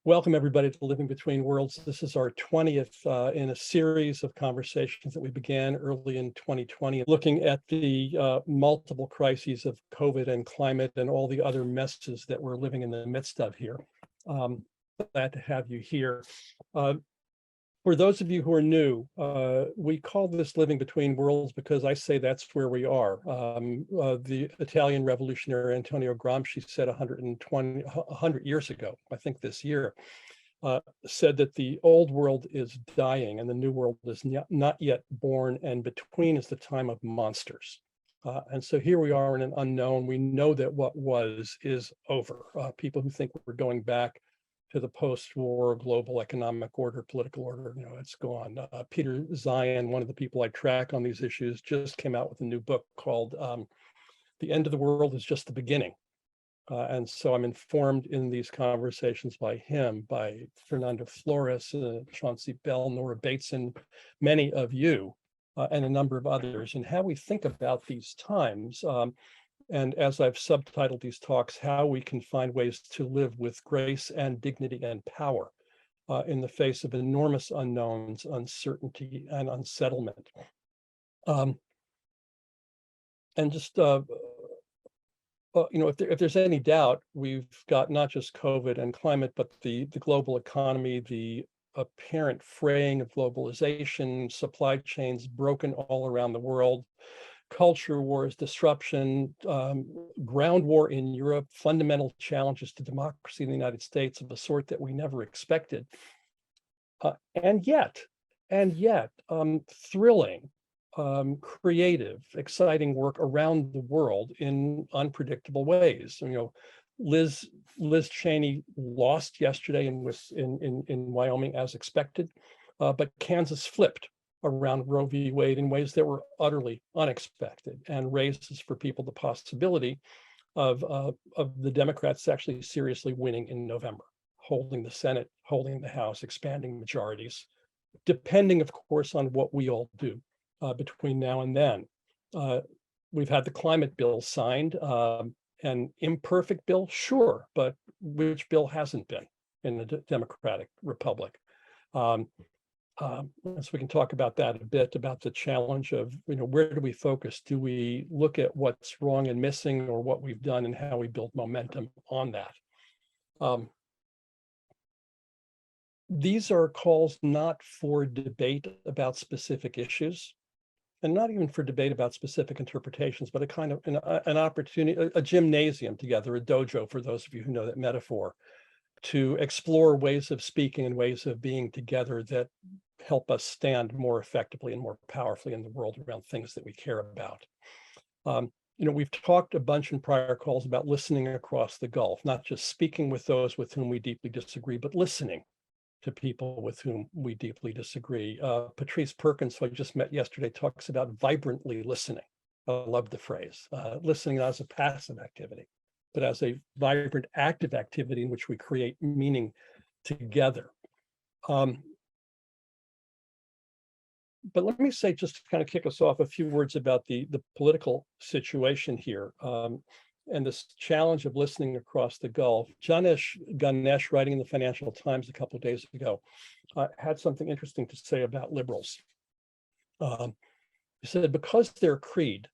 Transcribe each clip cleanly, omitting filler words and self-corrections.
Welcome, everybody, to Living Between Worlds. This is our 20th in a series of conversations that we began early in 2020, looking at the multiple crises of COVID and climate and all the other messes that we're living in the midst of here. Glad to have you here. For those of you who are new, we call this Living Between Worlds because I say that's where we are. The Italian revolutionary Antonio Gramsci said 100 years ago, I think this year, said that the old world is dying and the new world is not yet born, and between is the time of monsters. And so here we are in an unknown. We know that what was is over. People who think we're going back to the post-war global economic order, political order, it's gone. Peter Zion, one of the people I track on these issues, just came out with a new book called The End of the World is Just the Beginning. And so I'm informed in these conversations by him, by Fernando Flores, Chauncey Bell, Nora Bateson, many of you, and a number of others, and how we think about these times. And as I've subtitled these talks, how we can find ways to live with grace and dignity and power in the face of enormous unknowns, uncertainty, and unsettlement. And just, if there's any doubt, we've got not just COVID and climate, but the global economy, the apparent fraying of globalization, supply chains broken all around the world, culture wars, disruption, ground war in Europe, fundamental challenges to democracy in the United States of a sort that we never expected. And yet, thrilling, creative, exciting work around the world in unpredictable ways. Liz Cheney lost yesterday and was in Wyoming as expected, but Kansas flipped around Roe v. Wade in ways that were utterly unexpected, and raises for people the possibility of the Democrats actually seriously winning in November, holding the Senate, holding the House, expanding majorities, depending, of course, on what we all do between now and then. We've had the climate bill signed, an imperfect bill, sure, but which bill hasn't been in the Democratic Republic? So we can talk about that a bit, about the challenge of, where do we focus? Do we look at what's wrong and missing, or what we've done and how we build momentum on that? These are calls not for debate about specific issues, and not even for debate about specific interpretations, but a kind of an opportunity, a gymnasium together, a dojo, for those of you who know that metaphor, to explore ways of speaking and ways of being together that help us stand more effectively and more powerfully in the world around things that we care about. We've talked a bunch in prior calls about listening across the gulf, not just speaking with those with whom we deeply disagree, but listening to people with whom we deeply disagree. Patrice Perkins, who I just met yesterday, talks about vibrantly listening. I love the phrase, listening not as a passive activity, but as a vibrant, active activity in which we create meaning together. But let me say, just to kind of kick us off, a few words about the political situation here, and this challenge of listening across the Gulf. Janesh Ganesh, writing in the Financial Times a couple of days ago, had something interesting to say about liberals. He said, because their creed,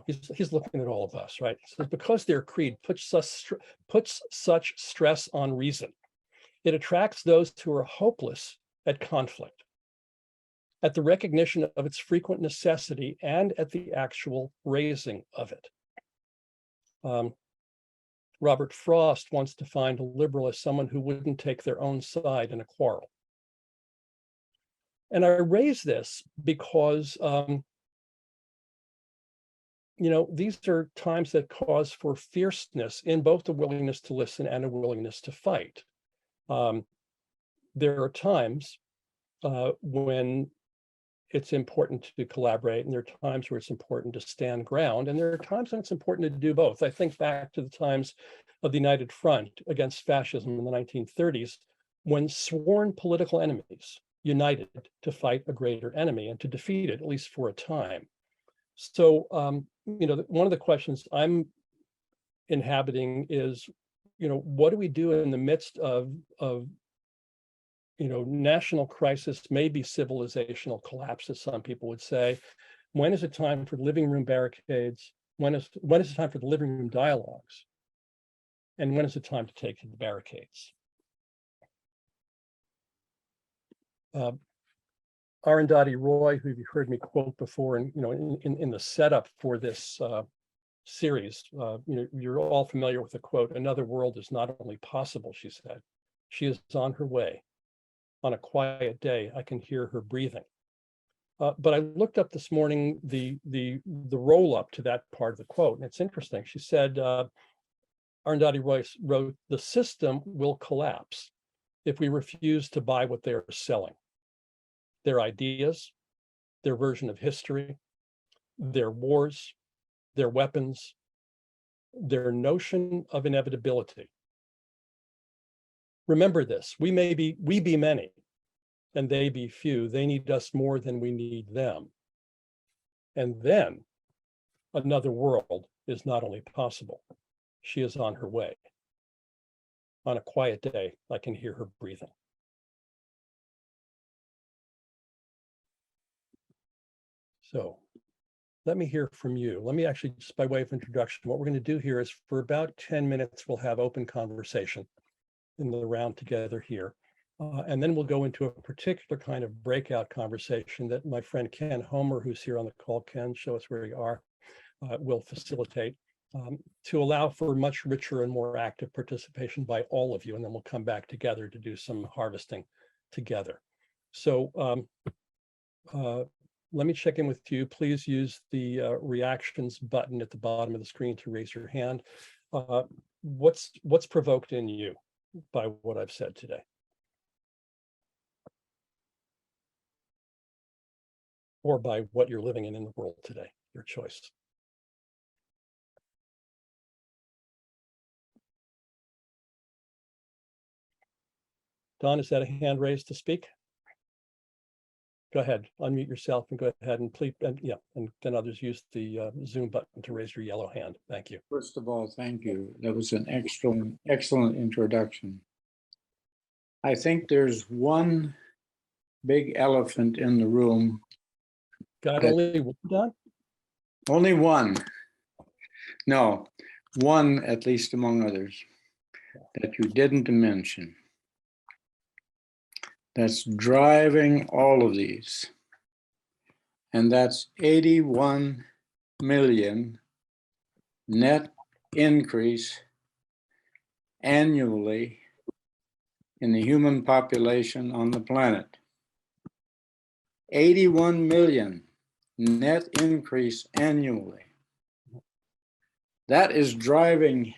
he's looking at all of us, right? He says, because their creed puts such stress on reason, it attracts those who are hopeless at conflict, at the recognition of its frequent necessity, and at the actual raising of it. Robert Frost once defined a liberal as someone who wouldn't take their own side in a quarrel. And I raise this because, these are times that cause for fierceness in both a willingness to listen and a willingness to fight. There are times when it's important to collaborate, and there are times where it's important to stand ground, and there are times when it's important to do both. I think back to the times of the United Front against fascism in the 1930s, when sworn political enemies united to fight a greater enemy and to defeat it, at least for a time. So, one of the questions I'm inhabiting is, what do we do in the midst of national crisis may be civilizational collapse, as some people would say. When is it time for living room barricades? When is it time for the living room dialogues? And when is it time to take to the barricades? Arundhati Roy, who you've heard me quote before, and in the setup for this series, you're all familiar with the quote, "Another world is not only possible," she said. She is on her way. On a quiet day, I can hear her breathing. But I looked up this morning the roll up to that part of the quote, and it's interesting. She said, Arundhati Roy wrote, "The system will collapse if we refuse to buy what they are selling. Their ideas, their version of history, their wars, their weapons, their notion of inevitability. Remember this, we be many, and they be few. They need us more than we need them. And then another world is not only possible, she is on her way. On a quiet day, I can hear her breathing." So let me hear from you. Let me actually, just by way of introduction, what we're going to do here is for about 10 minutes, we'll have open conversation in the round together here. And then we'll go into a particular kind of breakout conversation that my friend Ken Homer, who's here on the call, Ken, show us where you are, will facilitate to allow for much richer and more active participation by all of you. And then we'll come back together to do some harvesting together. So let me check in with you. Please use the reactions button at the bottom of the screen to raise your hand. What's provoked in you by what I've said today? Or by what you're living in the world today, your choice. Don, is that a hand raised to speak? Go ahead, unmute yourself and go ahead and please, and then others use the Zoom button to raise your yellow hand. Thank you. First of all, thank you. That was an excellent introduction. I think there's one big elephant in the room. Got only one, Don? Only one. No, one, at least among others, that you didn't mention. That's driving all of these. And that's 81 million net increase annually in the human population on the planet. 81 million net increase annually. That is driving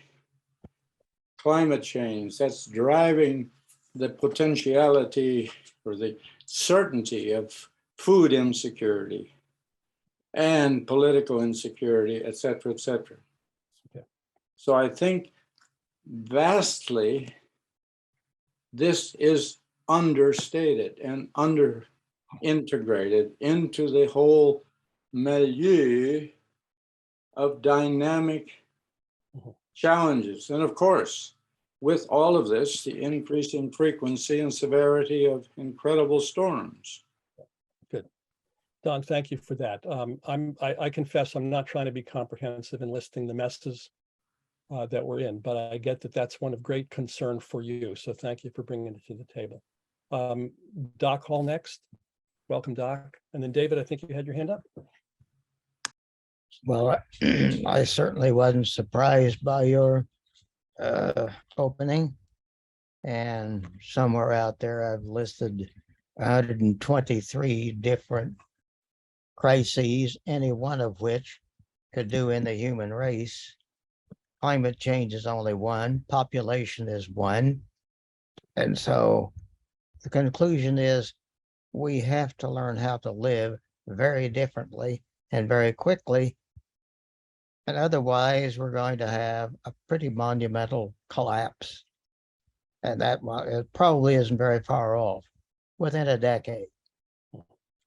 climate change. That's driving the potentiality or the certainty of food insecurity and political insecurity, et cetera, et cetera. Okay. So I think vastly this is understated and integrated into the whole milieu of dynamic challenges. And of course, with all of this, the increasing frequency and severity of incredible storms. Good. Don, thank you for that. I confess I'm not trying to be comprehensive in listing the messes that we're in, but I get that that's one of great concern for you. So thank you for bringing it to the table. Doc Hall next. Welcome, Doc. And then David, I think you had your hand up. Well, I certainly wasn't surprised by your opening. And somewhere out there, I've listed 123 different crises, any one of which could do in the human race. Climate change is only one, population is one. And so the conclusion is we have to learn how to live very differently and very quickly. And otherwise, we're going to have a pretty monumental collapse. And that it probably isn't very far off, within a decade.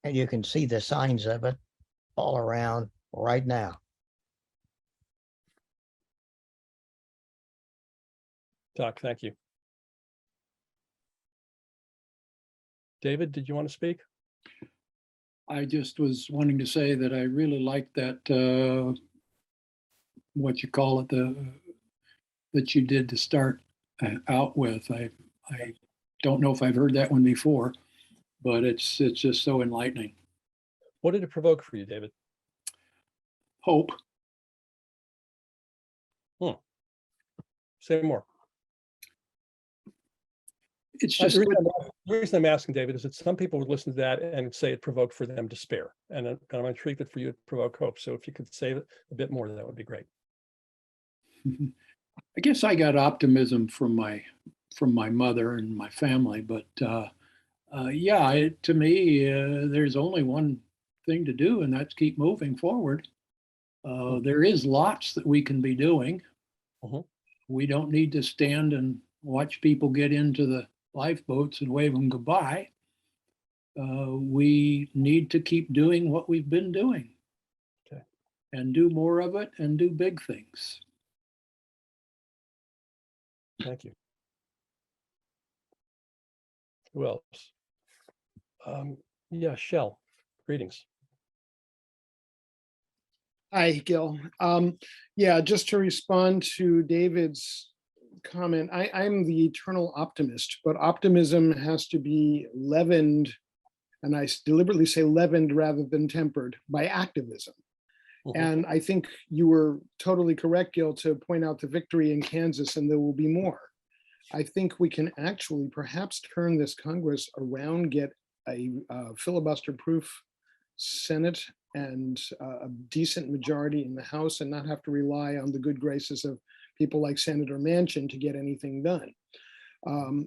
And you can see the signs of it all around right now. Doc, thank you. David, did you want to speak? I just was wanting to say that I really like that, what you call it, that you did to start out with. I don't know if I've heard that one before, but it's just so enlightening. What did it provoke for you, David? Hope. Say more. It's just the reason I'm asking, David, is that some people would listen to that and say it provoked for them despair. And I'm intrigued that for you it provoked hope. So if you could say a bit more, that would be great. I guess I got optimism from my mother and my family, but yeah, to me, there's only one thing to do, and that's keep moving forward. There is lots that we can be doing. We don't need to stand and watch people get into the lifeboats and wave them goodbye. We need to keep doing what we've been doing. Okay. And do more of it and do big things. Thank you. Who else? Yeah, Shell, greetings. Hi, Gil. Yeah, just to respond to David's comment, I'm the eternal optimist, but optimism has to be leavened, and I deliberately say leavened rather than tempered, by activism. And I think you were totally correct, Gil, to point out the victory in Kansas, and there will be more. I think we can actually perhaps turn this Congress around, get a filibuster-proof Senate and a decent majority in the House, and not have to rely on the good graces of people like Senator Manchin to get anything done.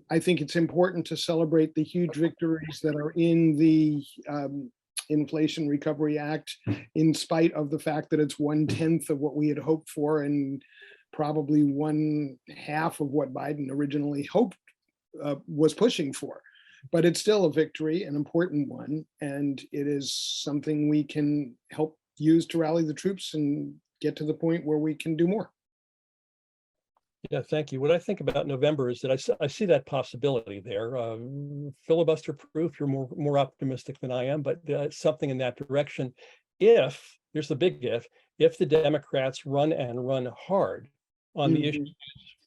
I think it's important to celebrate the huge victories that are in the Inflation Recovery Act, in spite of the fact that it's 1/10 of what we had hoped for and probably 1/2 of what Biden originally hoped, was pushing for. But it's still a victory, an important one, and it is something we can help use to rally the troops and get to the point where we can do more. Yeah, thank you. What I think about November is that I see that possibility there. Filibuster proof, you're more optimistic than I am, but something in that direction. If, here's the big if the Democrats run hard on the issues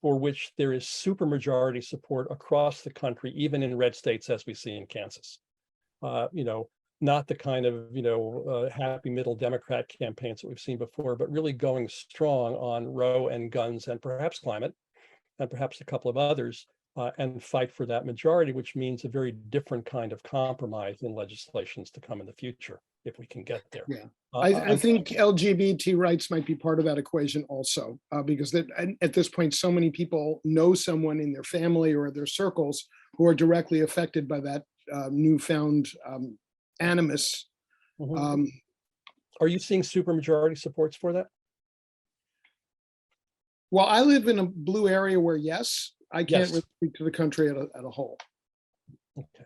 for which there is supermajority support across the country, even in red states, as we see in Kansas. Not the kind of, happy middle Democrat campaigns that we've seen before, but really going strong on Roe and guns and perhaps climate and perhaps a couple of others, and fight for that majority, which means a very different kind of compromise in legislations to come in the future, if we can get there. Yeah. I think LGBT rights might be part of that equation also, because at this point, so many people know someone in their family or their circles who are directly affected by that newfound animus. Are you seeing supermajority supports for that? Well, I live in a blue area where, yes, I can't Yes. really speak to the country at a whole. Okay.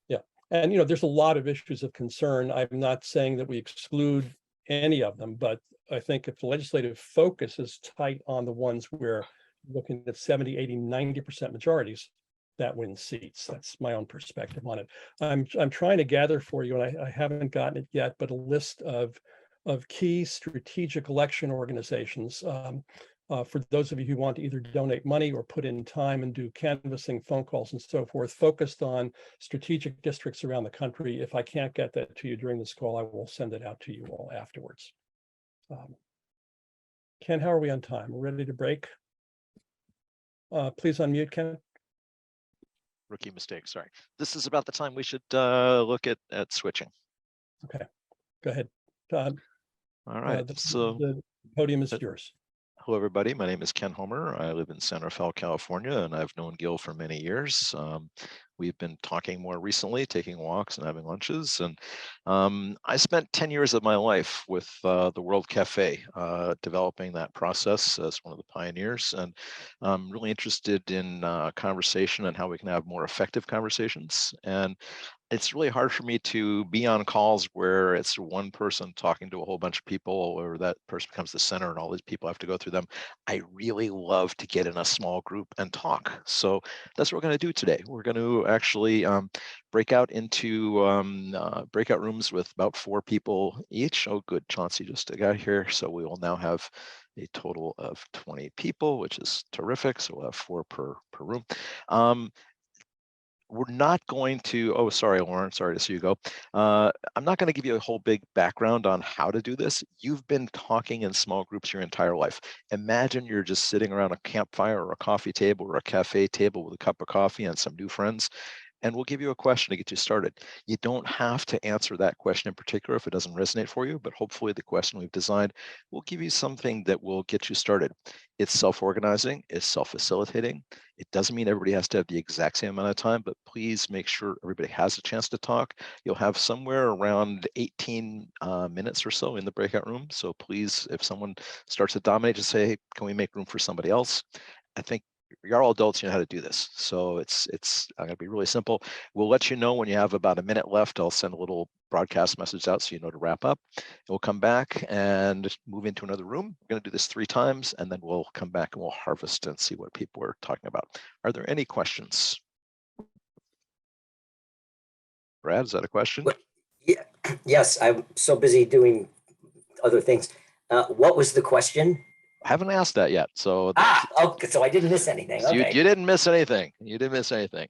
Yeah. And, there's a lot of issues of concern. I'm not saying that we exclude any of them, but I think if the legislative focus is tight on the ones where looking at 70, 80, 90% majorities, that wins seats. That's my own perspective on it. I'm trying to gather for you, and I haven't gotten it yet, but a list of key strategic election organizations. For those of you who want to either donate money or put in time and do canvassing, phone calls, and so forth, focused on strategic districts around the country. If I can't get that to you during this call, I will send it out to you all afterwards. Ken, how are we on time? We're ready to break. Please unmute, Ken. Rookie mistake, sorry. This is about the time we should look at switching. Okay, go ahead. Todd. All right, the podium is yours. Hello, everybody. My name is Ken Homer. I live in San Rafael, California, and I've known Gil for many years. We've been talking more recently, taking walks and having lunches. And I spent 10 years of my life with the World Cafe, developing that process as one of the pioneers. And I'm really interested in conversation and how we can have more effective conversations. And it's really hard for me to be on calls where it's one person talking to a whole bunch of people, or that person becomes the center and all these people have to go through them. I really love to get in a small group and talk. So that's what we're going to do today. We're going to to actually break out into breakout rooms with about 4 people each. Oh, good, Chauncey just got here. So we will now have a total of 20 people, which is terrific. So we'll have 4 per room. We're not going to, oh, sorry, Lauren, sorry to see you go. I'm not going to give you a whole big background on how to do this. You've been talking in small groups your entire life. Imagine you're just sitting around a campfire or a coffee table or a cafe table with a cup of coffee and some new friends, and we'll give you a question to get you started. You don't have to answer that question in particular if it doesn't resonate for you, but hopefully the question we've designed will give you something that will get you started. It's self-organizing, it's self-facilitating. It doesn't mean everybody has to have the exact same amount of time, but please make sure everybody has a chance to talk. You'll have somewhere around 18 minutes or so in the breakout room. So please, if someone starts to dominate, just say, hey, can we make room for somebody else? I think you're all adults, you know how to do this. So it's going to be really simple. We'll let you know when you have about a minute left. I'll send a little broadcast message out so you know to wrap up. We'll come back and move into another room. We're going to do this 3 times, and then we'll come back and we'll harvest and see what people are talking about. Are there any questions? Brad, is that a question? Yeah, yes, I'm so busy doing other things. What was the question? I haven't asked that yet. So Okay, so I didn't miss anything. so Okay. you didn't miss anything. You didn't miss anything.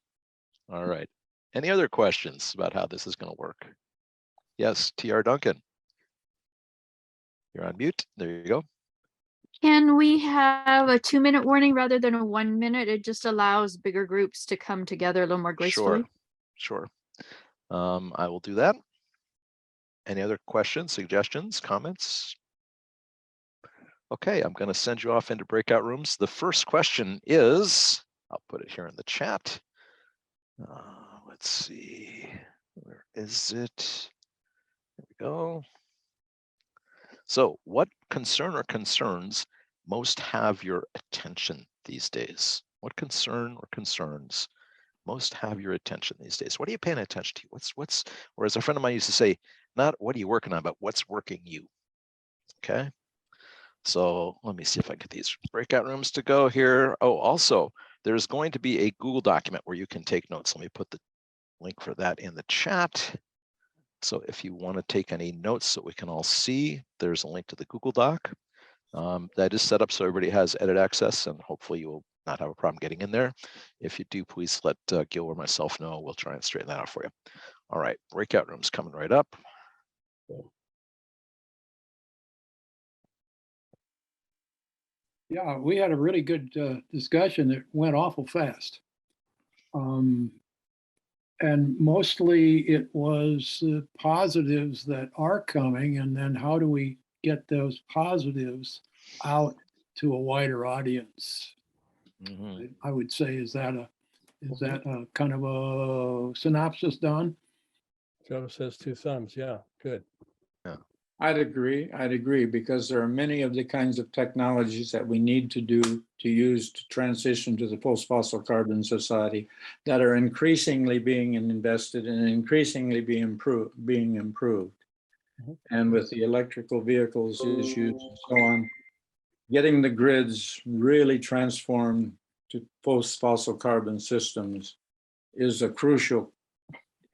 All right. Any other questions about how this is going to work? Yes, TR Duncan. You're on mute. There you go. Can we have a 2-minute warning rather than a 1 minute? It just allows bigger groups to come together a little more gracefully. Sure. I will do that. Any other questions, suggestions, comments? Okay, I'm going to send you off into breakout rooms. The first question is, I'll put it here in the chat. Let's see, where is it? There we go. So what concern or concerns most have your attention these days? What concern or concerns most have your attention these days? What are you paying attention to? What's, or as a friend of mine used to say, not what are you working on, but what's working you? Okay. So let me see if I get these breakout rooms to go here. Oh, also, there's going to be a Google document where you can take notes. Let me put the link for that in the chat. So if you want to take any notes so we can all see, there's a link to the Google Doc. That is set up so everybody has edit access, and hopefully you will not have a problem getting in there. If you do, please let Gil or myself know. We'll try and straighten that out for you. All right, breakout rooms coming right up. Yeah, we had a really good discussion that went awful fast. And mostly it was the positives that are coming, and then how do we get those positives out to a wider audience? Mm-hmm. I would say, is that a kind of a synopsis done? Joe says 2 thumbs. Yeah, good. I'd agree, because there are many of the kinds of technologies that we need to use to transition to the post-fossil carbon society that are increasingly being invested and increasingly being improved. And with the electrical vehicles issues and so on, getting the grids really transformed to post-fossil carbon systems is a crucial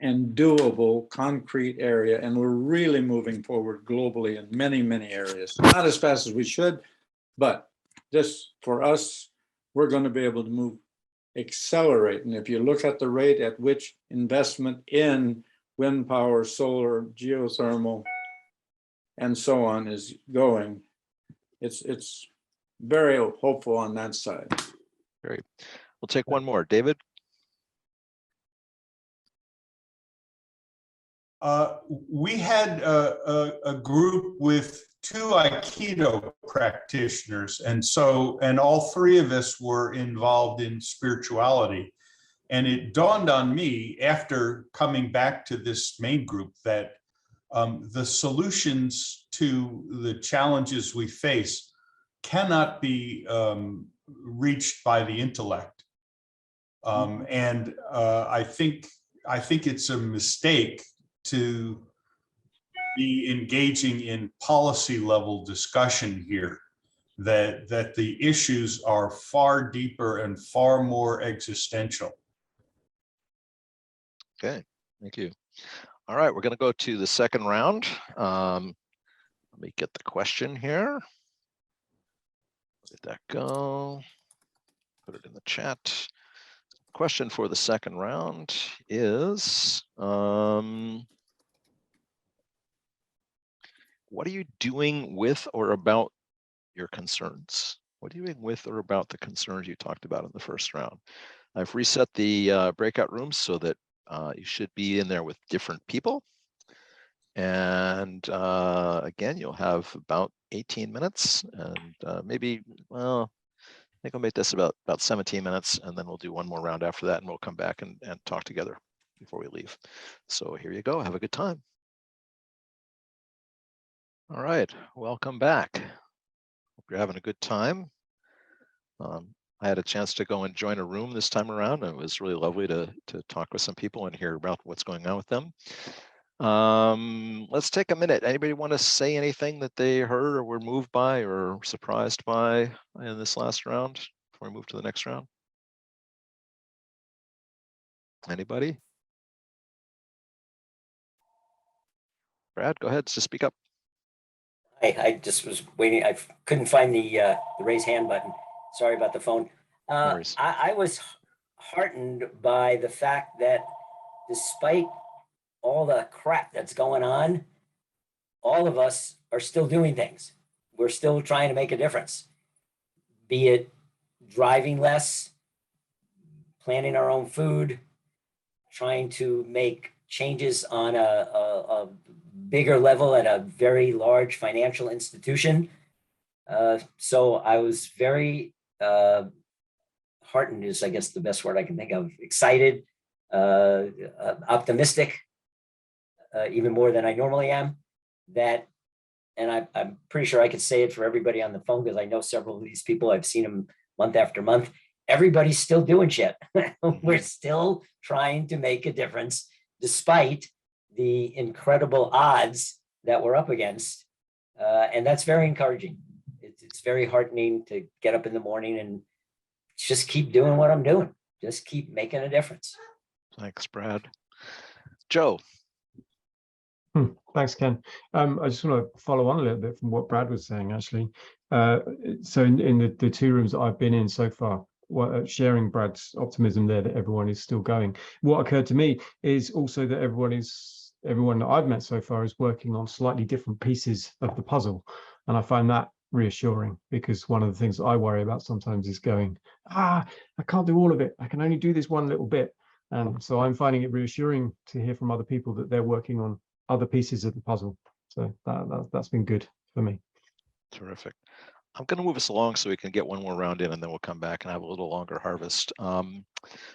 and doable concrete area, and we're really moving forward globally in many, many areas. Not as fast as we should, but just for us, we're going to be able to accelerate. And if you look at the rate at which investment in wind power, solar, geothermal, and so on is going, it's very hopeful on that side. Great. We'll take one more. David? We had a group with 2 Aikido practitioners, and all 3 of us were involved in spirituality. And it dawned on me after coming back to this main group that the solutions to the challenges we face cannot be reached by the intellect. And I think it's a mistake to be engaging in policy level discussion here, that the issues are far deeper and far more existential. Okay, thank you. All right, we're going to go to the second round. Let me get the question here. Let that go. Put it in the chat. Question for the second round is, what are you doing with or about your concerns? What are you doing with or about the concerns you talked about in the first round? I've reset the breakout rooms so that you should be in there with different people. And again, you'll have about 18 minutes and maybe, well, I think I'll make this about 17 minutes, and then we'll do one more round after that, and we'll come back and talk together before we leave. So here you go. Have a good time. All right, welcome back. Hope you're having a good time. I had a chance to go and join a room this time around, and it was really lovely to talk with some people and hear about what's going on with them. Let's take a minute. Anybody want to say anything that they heard or were moved by or surprised by in this last round before we move to the next round? Anybody? Brad, go ahead, just speak up. I just was waiting. I couldn't find the raise hand button. Sorry about the phone. No worries. I was heartened by the fact that despite all the crap that's going on, all of us are still doing things. We're still trying to make a difference, be it driving less, planning our own food, trying to make changes on a bigger level at a very large financial institution. So I was very heartened is, I guess, the best word I can think of, excited, optimistic, even more than I normally am, that, and I'm pretty sure I could say it for everybody on the phone because I know several of these people, I've seen them month after month. Everybody's still doing shit. We're still trying to make a difference despite the incredible odds that we're up against. And that's very encouraging. It's very heartening to get up in the morning and just keep doing what I'm doing. Just keep making a difference. Thanks, Brad. Joe. Thanks, Ken. I just want to follow on a little bit from what Brad was saying, actually. So in the two rooms that I've been in so far, sharing Brad's optimism there that everyone is still going. What occurred to me is also that everyone that I've met so far is working on slightly different pieces of the puzzle. And I find that reassuring because one of the things I worry about sometimes is going, I can't do all of it. I can only do this one little bit. And so I'm finding it reassuring to hear from other people that they're working on other pieces of the puzzle. So that's been good for me. Terrific. I'm going to move us along so we can get one more round in and then we'll come back and have a little longer harvest.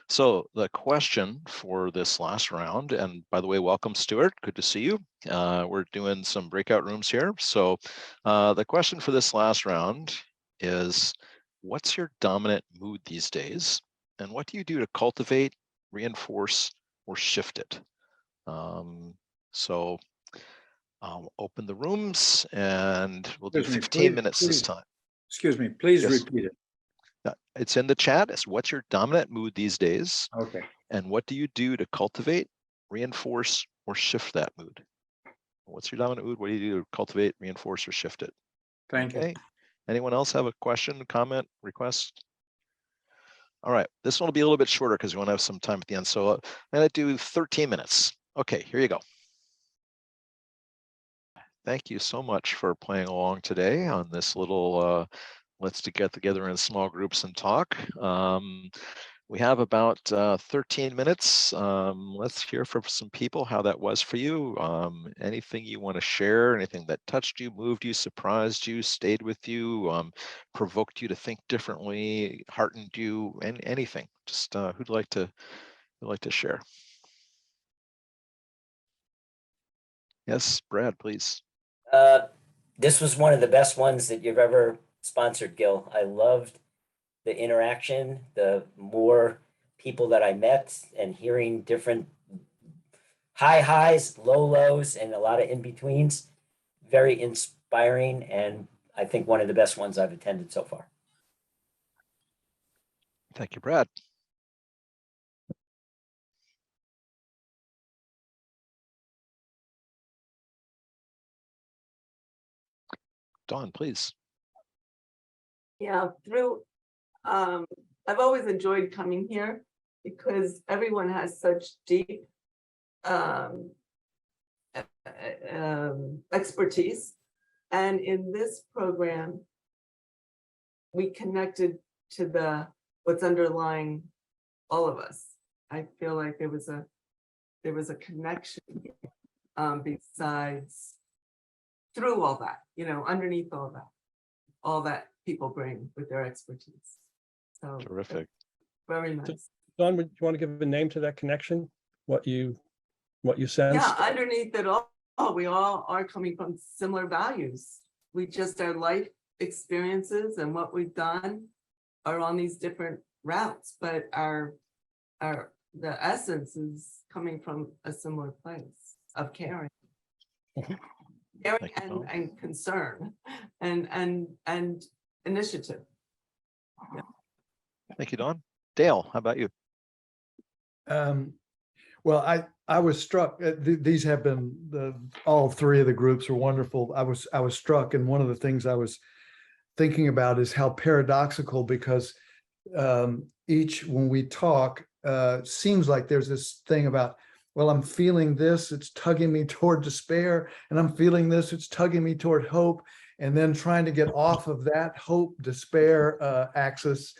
So the question for this last round, and by the way, welcome, Stuart. Good to see you. We're doing some breakout rooms here. So the question for this last round is, what's your dominant mood these days? And what do you do to cultivate, reinforce, or shift it? So I'll open the rooms and we'll do 15 minutes this time. Excuse me, please Yes. repeat it. It's in the chat. It's what's your dominant mood these days? Okay. And what do you do to cultivate, reinforce, or shift that mood? What's your dominant mood? What do you do to cultivate, reinforce, or shift it? Thank you. Anyone else have a question, comment, request? All right, this one will be a little bit shorter because we want to have some time at the end. So I'm going to do 13 minutes. Okay, here you go. Thank you so much for playing along today on this little let's get together in small groups and talk. We have about 13 minutes. Let's hear from some people how that was for you. Anything you want to share, anything that touched you, moved you, surprised you, stayed with you, provoked you to think differently, heartened you, and anything. Just who'd like to share? Yes, Brad, please. This was one of the best ones that you've ever sponsored, Gil. I loved the interaction, the more people that I met and hearing different high highs, low lows, and a lot of in-betweens. Very inspiring, and I think one of the best ones I've attended so far. Thank you, Brad. Dawn, please. Yeah, I've always enjoyed coming here because everyone has such deep expertise. And in this program, we connected to what's underlying all of us. I feel like there was a connection besides through all that, underneath all that people bring with their expertise. So Terrific. very nice. Don, would you want to give a name to that connection? What you sense? Yeah, underneath it all, we all are coming from similar values. We just, our life experiences and what we've done are on these different routes, but the essence is coming from a similar place of caring. Caring and concern and initiative. Yeah. Thank you, Dawn. Dale, how about you? Well, I was struck. These have been all three of the groups are wonderful. I was struck, and one of the things I was thinking about is how paradoxical, because each when we talk seems like there's this thing about, well, I'm feeling this, it's tugging me toward despair, and I'm feeling this, it's tugging me toward hope, and then trying to get off of that hope despair axis.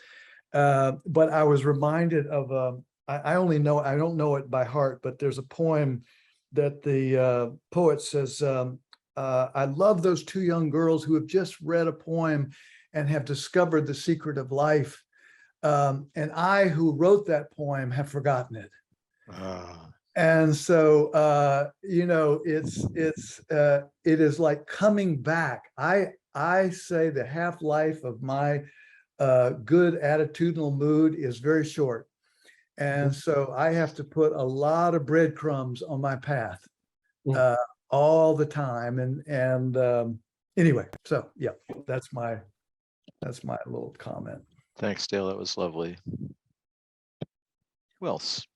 But I was reminded of I don't know it by heart, but there's a poem that the poet says, I love those two young girls who have just read a poem and have discovered the secret of life. And I, who wrote that poem, have forgotten it. And so, it is like coming back. I say the half-life of my good attitudinal mood is very short. And so I have to put a lot of breadcrumbs on my path all the time. And anyway, so yeah, that's my little comment. Thanks, Dale. That was lovely. Who else?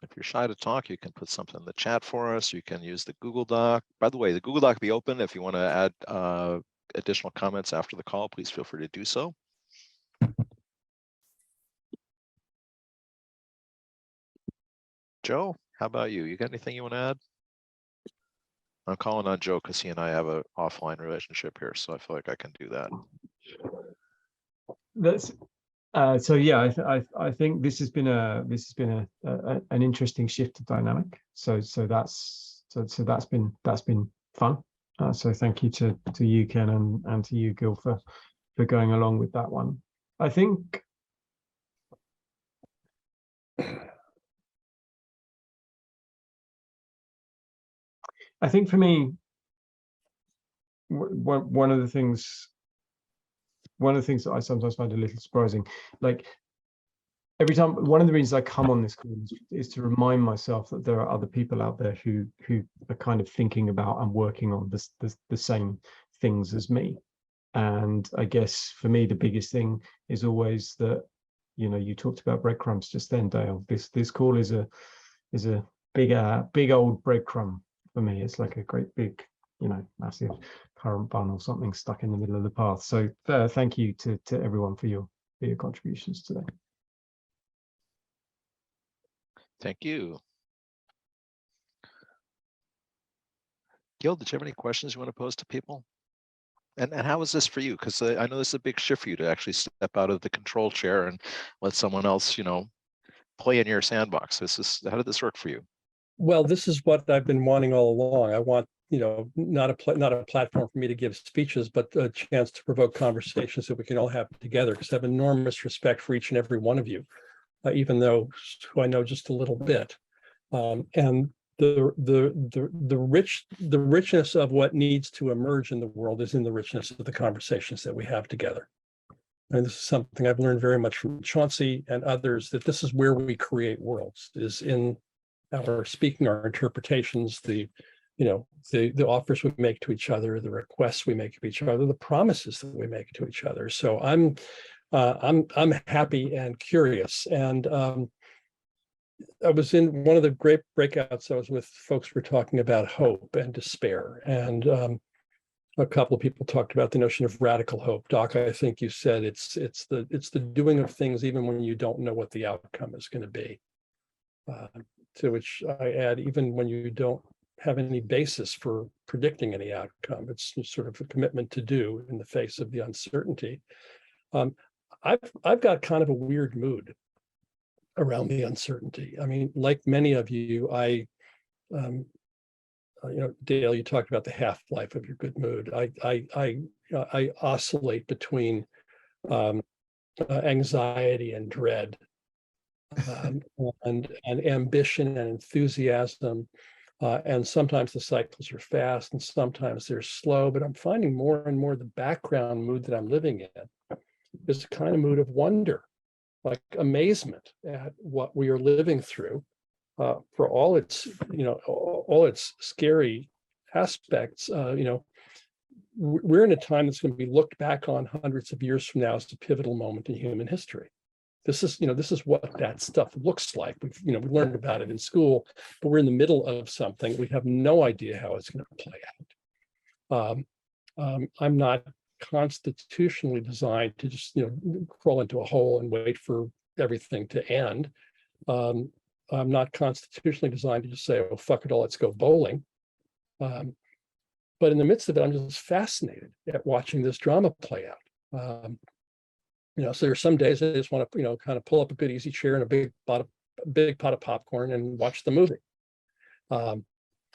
If you're shy to talk, you can put something in the chat for us. You can use the Google Doc. By the way, the Google Doc will be open. If you want to add additional comments after the call, please feel free to do so. Joe, how about you? You got anything you want to add? I'm calling on Joe because he and I have an offline relationship here, so I feel like I can do that. That's so yeah. I think this has been an interesting shift of dynamic. So that's been fun. So thank you to you, Ken, and to you, Gil, for going along with that one. I think for me, one of the things that I sometimes find a little surprising, like every time, one of the reasons I come on this call is to remind myself that there are other people out there who are kind of thinking about and working on the same things as me. And I guess for me, the biggest thing is always that, you talked about breadcrumbs just then, Dale. This call is a big old breadcrumb for me. It's like a great big, massive currant bun or something stuck in the middle of the path. So thank you to everyone for your contributions today. Thank you. Gil, did you have any questions you want to pose to people? And how is this for you? Because I know this is a big shift for you to actually step out of the control chair and let someone else, play in your sandbox. How did this work for you? Well, this is what I've been wanting all along. I want, not a platform for me to give speeches, but a chance to provoke conversations that we can all have together, because I have enormous respect for each and every one of you, even though who I know just a little bit. And the richness of what needs to emerge in the world is in the richness of the conversations that we have together. And this is something I've learned very much from Chauncey and others, that this is where we create worlds, is in our speaking, our interpretations, the offers we make to each other, the requests we make of each other, the promises that we make to each other. So I'm happy and curious, and I was in one of the great breakouts. I was with folks who were talking about hope and despair, and a couple of people talked about the notion of radical hope. Doc, I think you said it's the doing of things even when you don't know what the outcome is going to be. To which I add, even when you don't have any basis for predicting any outcome, it's sort of a commitment to do in the face of the uncertainty. I've got kind of a weird mood around the uncertainty. I mean, like many of you, Dale, you talked about the half-life of your good mood. I oscillate between anxiety and dread, and ambition and enthusiasm. And sometimes the cycles are fast and sometimes they're slow, but I'm finding more and more the background mood that I'm living in is a kind of mood of wonder, like amazement at what we are living through, for all its, all its scary aspects. We're in a time that's going to be looked back on hundreds of years from now as a pivotal moment in human history. This is what that stuff looks like. We learned about it in school, but we're in the middle of something. We have no idea how it's going to play out. I'm not constitutionally designed to just, crawl into a hole and wait for everything to end. I'm not constitutionally designed to just say, oh, fuck it all, let's go bowling. But in the midst of it, I'm just fascinated at watching this drama play out. So there's some days I just want to, kind of pull up a good easy chair and a big pot of popcorn and watch the movie. I'm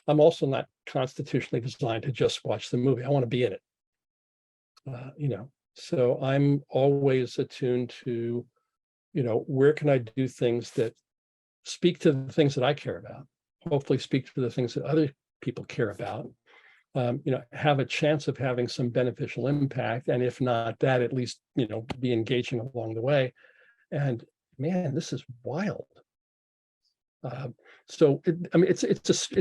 also not constitutionally designed to just watch the movie. I want to be in it. So I'm always attuned to, where can I do things that speak to the things that I care about, hopefully speak to the things that other people care about, have a chance of having some beneficial impact. And if not that, at least, be engaging along the way. And man, this is wild. It's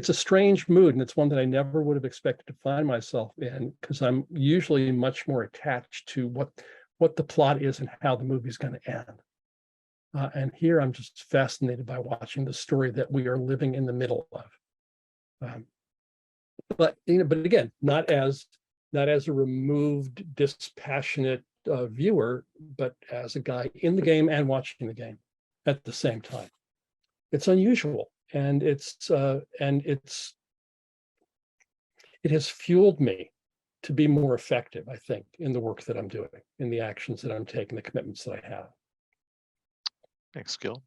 a strange mood, and it's one that I never would have expected to find myself in, because I'm usually much more attached to what the plot is and how the movie's going to end. And here I'm just fascinated by watching the story that we are living in the middle of. But again, not as a removed, dispassionate viewer, but as a guy in the game and watching the game at the same time. It's unusual, and it has fueled me to be more effective, I think, in the work that I'm doing, in the actions that I'm taking, the commitments that I have. Thanks, Gil.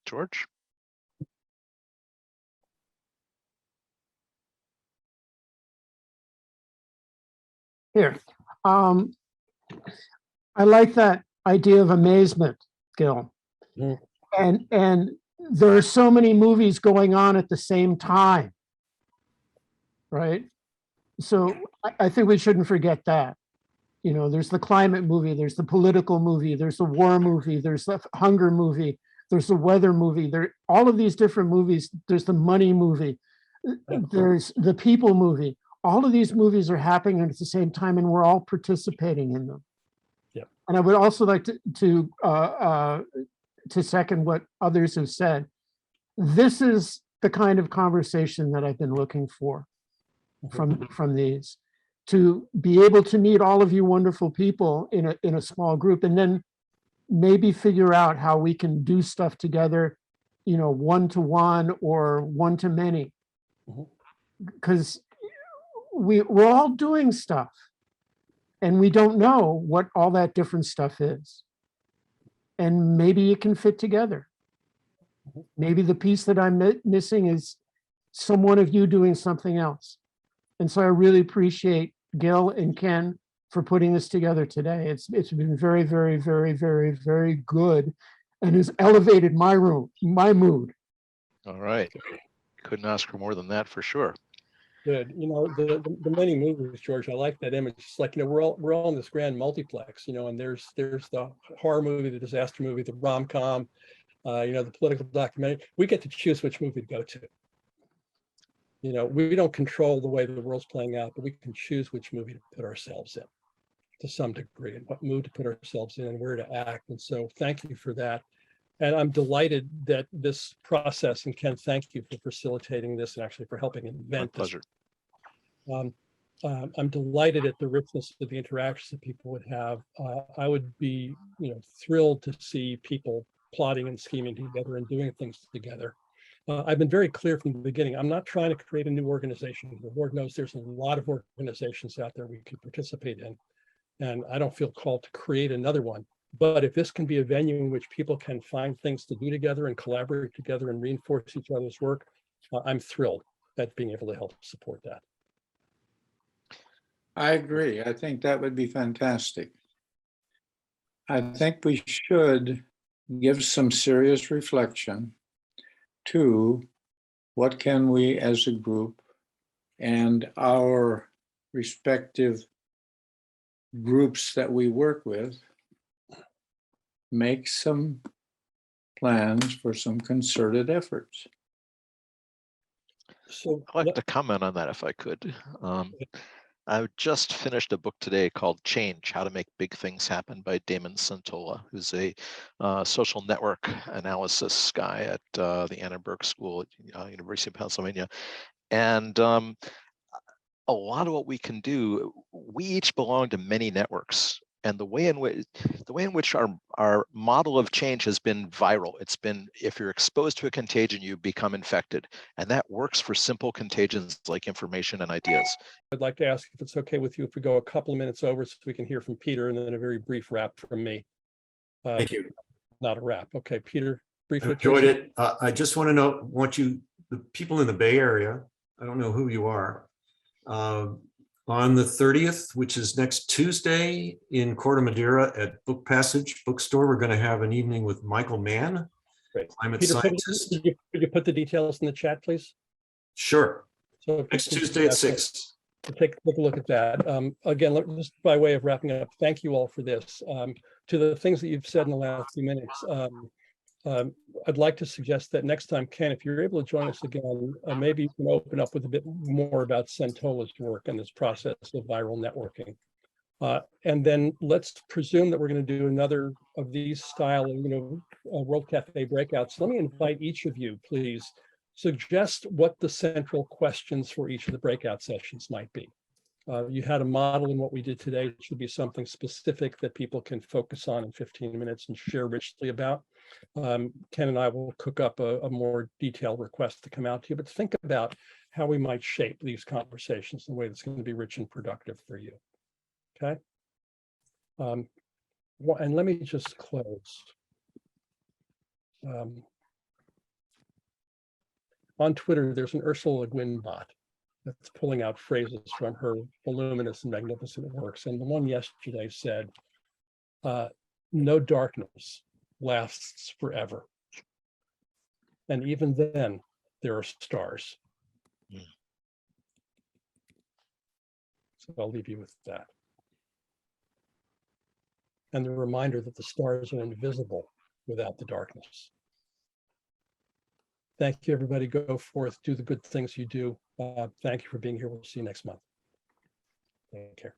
George? Here. I like that idea of amazement, Gil. Mm. And there are so many movies going on at the same time, right? So I think we shouldn't forget that. There's the climate movie, there's the political movie, there's the war movie, there's the hunger movie, there's the weather movie, all of these different movies. There's the money movie, there's the people movie. All of these movies are happening at the same time, and we're all participating in them. Yeah. And I would also like to second what others have said. This is the kind of conversation that I've been looking for from these, to be able to meet all of you wonderful people in a small group, and then maybe figure out how we can do stuff together, one-to-one or one-to-many, because we're all doing stuff and we don't know what all that different stuff is. And maybe it can fit together. Maybe the piece that I'm missing is some one of you doing something else. And so I really appreciate Gil and Ken for putting this together today. It's been very, very, very, very, very good, and has elevated my mood. All right. Couldn't ask for more than that, for sure. Good. The many movies, George, I like that image. It's like, we're all in this grand multiplex, and there's the horror movie, the disaster movie, the rom-com, the political documentary. We get to choose which movie to go to. We don't control the way the world's playing out, but we can choose which movie to put ourselves in to some degree, and what mood to put ourselves in and where to act. And so thank you for that. And I'm delighted that this process, and Ken, thank you for facilitating this and actually for helping invent this. Pleasure. I'm delighted at the richness of the interactions that people would have. I would be, thrilled to see people plotting and scheming together and doing things together. I've been very clear from the beginning. I'm not trying to create a new organization. The board knows there's a lot of organizations out there we could participate in, and I don't feel called to create another one. But if this can be a venue in which people can find things to do together and collaborate together and reinforce each other's work, I'm thrilled at being able to help support that. I agree. I think that would be fantastic. I think we should give some serious reflection to what can we as a group and our respective groups that we work with make some plans for some concerted efforts. So I'd like to comment on that if I could. I just finished a book today called Change, How to Make Big Things Happen by Damon Santola, who's a social network analysis guy at the Annenberg School at University of Pennsylvania. And a lot of what we can do, we each belong to many networks. And the way in which our model of change has been viral. It's been, if you're exposed to a contagion, you become infected. And that works for simple contagions like information and ideas. I'd like to ask if it's okay with you if we go a couple of minutes over so we can hear from Peter and then a very brief wrap from me. Thank you. Not a wrap. Okay, Peter, briefly. Enjoyed it. I just want to know, the people in the Bay Area, I don't know who you are, on the 30th, which is next Tuesday in Corte Madera at Book Passage Bookstore, we're going to have an evening with Michael Mann, Great. climate Peter, scientist. could you put the details in the chat, please? Sure. So Next Tuesday at 6. Take a look at that. Again, just by way of wrapping up, thank you all for this. To the things that you've said in the last few minutes, I'd like to suggest that next time, Ken, if you're able to join us again, maybe you can open up with a bit more about Santola's work and this process of viral networking. And then let's presume that we're going to do another of these style, World Cafe breakouts. Let me invite each of you, please, suggest what the central questions for each of the breakout sessions might be. You had a model in what we did today. It should be something specific that people can focus on in 15 minutes and share richly about. Ken and I will cook up a more detailed request to come out to you, but think about how we might shape these conversations in a way that's going to be rich and productive for you. Okay. And let me just close. On Twitter, there's an Ursula Le Guin bot that's pulling out phrases from her voluminous and magnificent works. And the one yesterday said, no darkness lasts forever. And even then, there are stars. So I'll leave you with that. And the reminder that the stars are invisible without the darkness. Thank you, everybody. Go forth, do the good things you do. Thank you for being here. We'll see you next month. Take care.